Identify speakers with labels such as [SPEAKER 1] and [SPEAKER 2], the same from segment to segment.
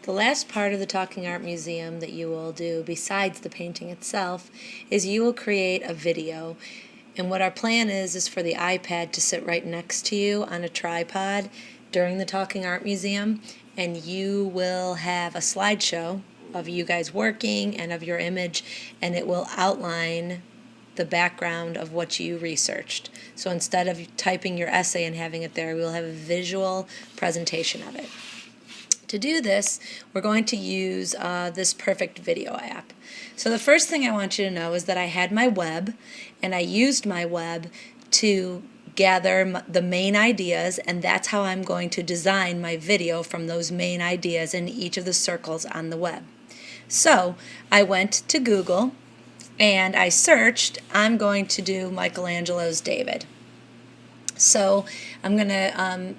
[SPEAKER 1] The last part of the Talking Art Museum that you will do, besides the painting itself, is you will create a video. And what our plan is for the iPad to sit right next to you on a tripod during the Talking Art Museum, and you will have a slideshow of you guys working and of your image, and it will outline the background of what you researched. So instead of typing your essay and having it there, we will have a visual presentation of it. To do this, we're going to use this Perfect Video app. So the first thing I want you to know is that I had my web, and I used my web to gather the main ideas, and that's how I'm going to design my video from those main ideas in each of the circles on the web. So I went to Google and I searched, I'm going to do Michelangelo's David. So I'm going to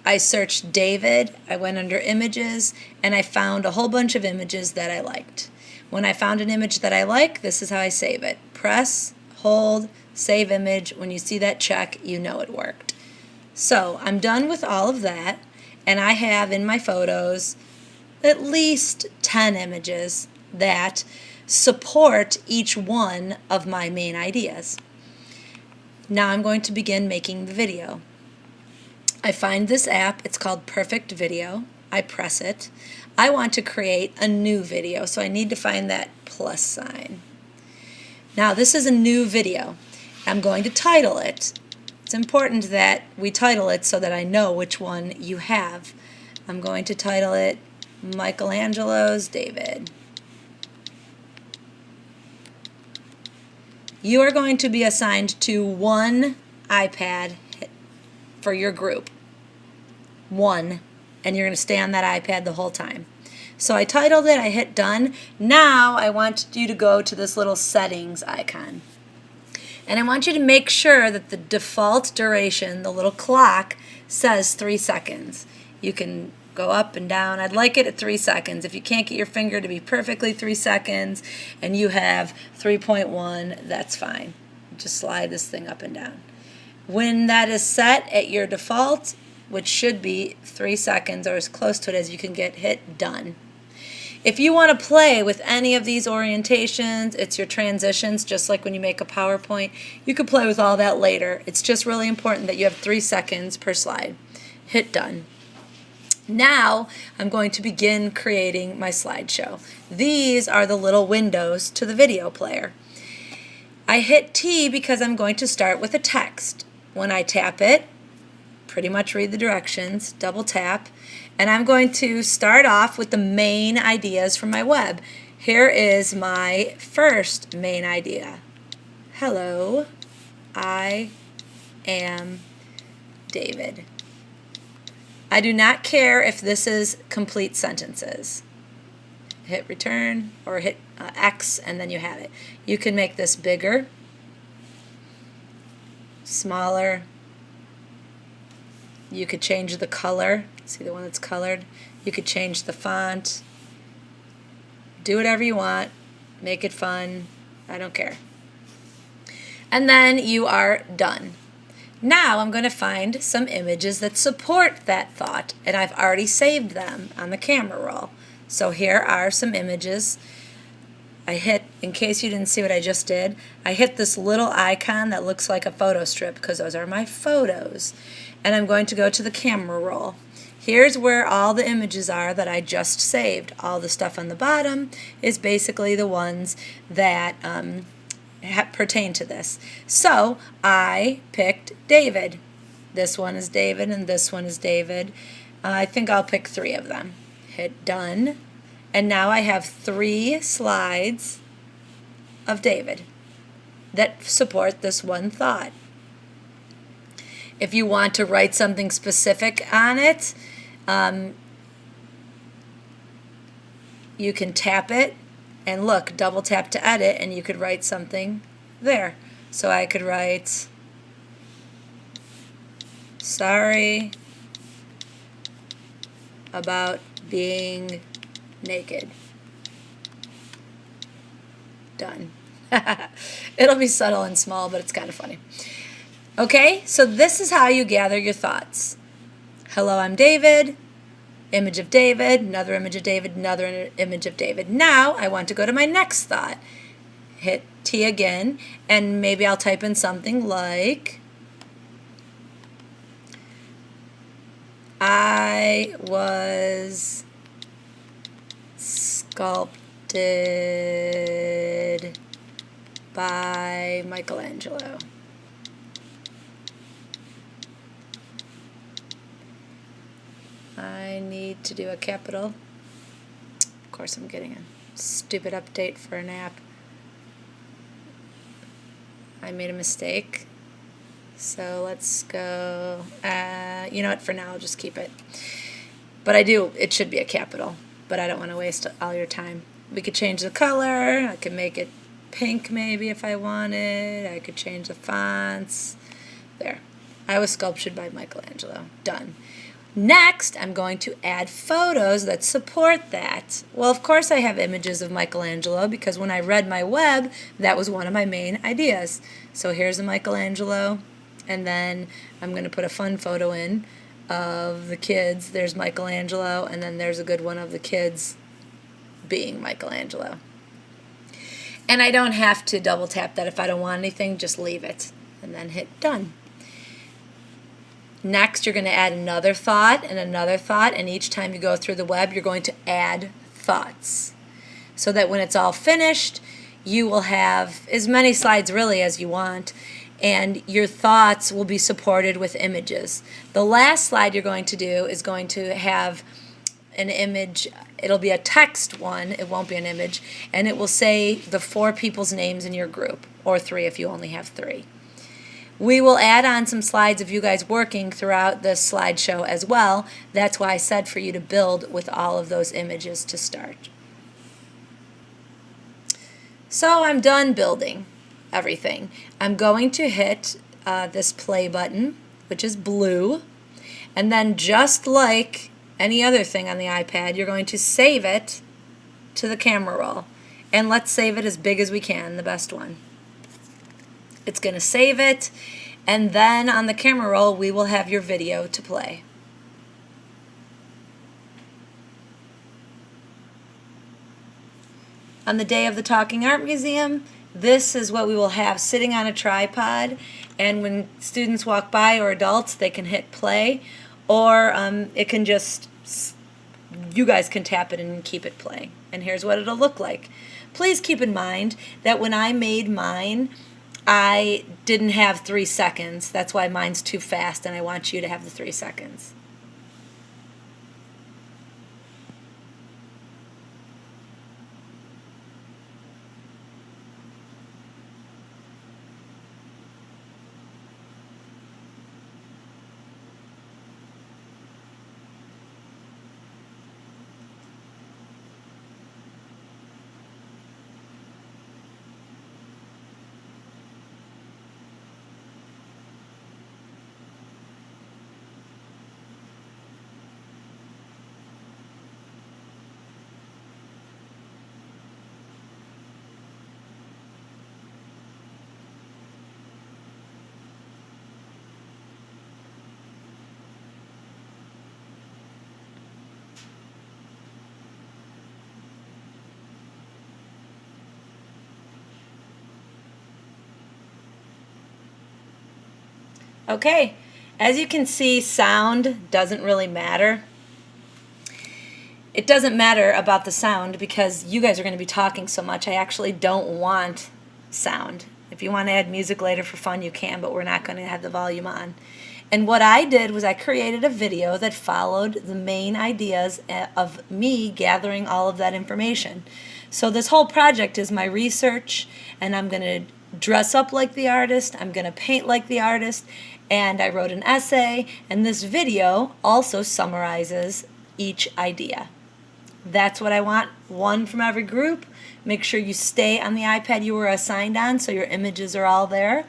[SPEAKER 1] I searched David, I went under images, and I found a whole bunch of images that I liked. When I found an image that I like, this is how I save it. Press, hold, save image. When you see that check, you know it worked. So I'm done with all of that, and I have in my photos at least 10 images that support each one of my main ideas. Now I'm going to begin making the video. I find this app, it's called Perfect Video. I press it. I want to create a new video, so I need to find that plus sign. Now this is a new video. I'm going to title it. It's important that we title it so that I know which one you have. I'm going to title it Michelangelo's David. You are going to be assigned to one iPad for your group. One, and you're going to stay on that iPad the whole time. So I titled it, I hit done. Now I want you to go to this little settings icon. And I want you to make sure that the default duration, the little clock, says 3 seconds. You can go up and down. I'd like it at 3 seconds. If you can't get your finger to be perfectly 3 seconds and you have 3.1, that's fine. Just slide this thing up and down. When that is set at your default, which should be 3 seconds or as close to it as you can get, hit done. If you want to play with any of these orientations, it's your transitions, just like when you make a PowerPoint, you could play with all that later. It's just really important that you have 3 seconds per slide. Hit done. Now I'm going to begin creating my slideshow. These are the little windows to the video player. I hit T because I'm going to start with a text. When I tap it, pretty much read the directions, double tap, and I'm going to start off with the main ideas from my web. Here is my first main idea. Hello, I am David. I do not care if this is complete sentences. Hit return or hit X and then you have it. You can make this bigger, smaller. You could change the color. See the one that's colored? You could change the font. Do whatever you want. Make it fun. I don't care. And then you are done. Now I'm going to find some images that support that thought, and I've already saved them on the camera roll. So here are some images. I hit, in case you didn't see what I just did, I hit this little icon that looks like a photo strip because those are my photos. And I'm going to go to the camera roll. Here's where all the images are that I just saved. All the stuff on the bottom is basically the ones that pertain to this. So I picked David. This one is David and this one is David. I think I'll pick 3 of them. Hit done. And now I have 3 slides of David that support this one thought. If you want to write something specific on it, you can tap it and look, double tap to edit, and you could write something there. So I could write, sorry about being naked. Done. It'll be subtle and small, but it's kind of funny. Okay, so this is how you gather your thoughts. Hello, I'm David. image of David, another image of David, another image of David. Now I want to go to my next thought. Hit T again, and maybe I'll type in something like, I was sculpted by Michelangelo. I need to do a capital. Of course, I'm getting a stupid update for an app. I made a mistake. So let's go, you know what, for now I'll just keep it. But it should be a capital, but I don't want to waste all your time. We could change the color. I could make it pink maybe if I wanted. I could change the fonts. There. I was sculptured by Michelangelo. Done. Next, I'm going to add photos that support that. Well, of course I have images of Michelangelo because when I read my web, that was one of my main ideas. So here's a Michelangelo, and then I'm going to put a fun photo in of the kids. There's Michelangelo, and then there's a good one of the kids being Michelangelo. And I don't have to double tap that. If I don't want anything, just leave it and then hit done. Next, you're going to add another thought, and each time you go through the web, you're going to add thoughts. So that when it's all finished, you will have as many slides really as you want, and your thoughts will be supported with images. The last slide you're going to do is going to have an image. It'll be a text one, it won't be an image, and it will say the 4 people's names in your group, or 3 if you only have 3. We will add on some slides of you guys working throughout the slideshow as well. That's why I said for you to build with all of those images to start. So I'm done building everything. I'm going to hit this play button, which is blue, and then just like any other thing on the iPad, you're going to save it to the camera roll. And let's save it as big as we can, the best one. It's going to save it, and then on the camera roll we will have your video to play. On the day of the Talking Art Museum, this is what we will have sitting on a tripod, and when students walk by or adults, they can hit play, or it can just, you guys can tap it and keep it playing. And here's what it'll look like. Please keep in mind that when I made mine, I didn't have 3 seconds. That's why mine's too fast, and I want you to have the 3 seconds. Okay, as you can see, sound doesn't really matter. It doesn't matter about the sound because you guys are going to be talking so much. I actually don't want sound. If you want to add music later for fun, you can, but we're not going to have the volume on. And what I did was I created a video that followed the main ideas of me gathering all of that information. So this whole project is my research, and I'm going to dress up like the artist, I'm going to paint like the artist, and I wrote an essay, and this video also summarizes each idea. That's what I want, one from every group. Make sure you stay on the iPad you were assigned on so your images are all there,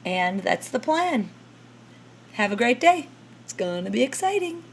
[SPEAKER 1] and that's the plan. Have a great day. It's going to be exciting.